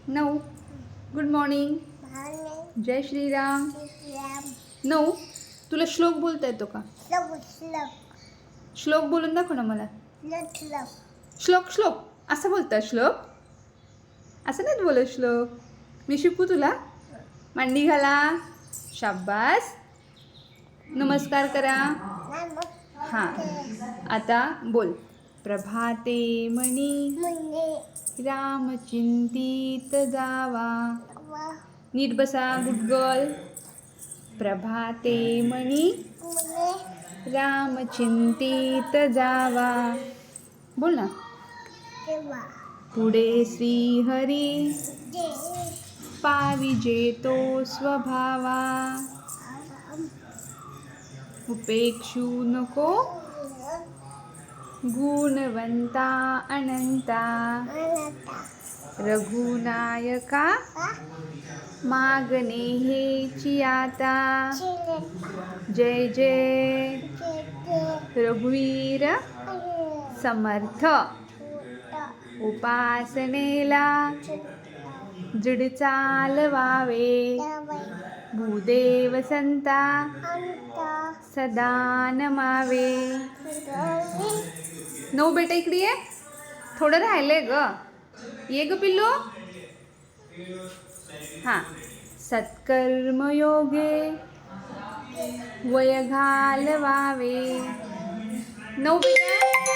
9. Good morning. जय श्रीराम. 9. तुला श्लोक बोलता येतो का? श्लोक बोलून दाखव ना मला. श्लोक श्लोक असं बोलतात. श्लोक असं नाही बोलत. श्लोक मी शिकू तुला. मांडी घाला. शाब्बास. नमस्कार करा. हां आता बोल. प्रभाते मणी रामचिंतित जावा. नीट बसा. Good girl. प्रभाते मणी रामचिंतित जावा. बोल ना. पुढे श्रीहरी पाविजे तो स्वभावा. उपेक्षू नको गुणवंता अनंता. रघुनायका मागणे हेची आता. जय जय रघुवीर समर्थ. उपासनेला जड चालवावे. भूदेव संता सदा नमावे. 9 बेटा इकडे ये. थोडं राहिलंय ग. ये ग पिल्लू. हां सत्कर्मयोगे वय घालवावे. 9 बेटा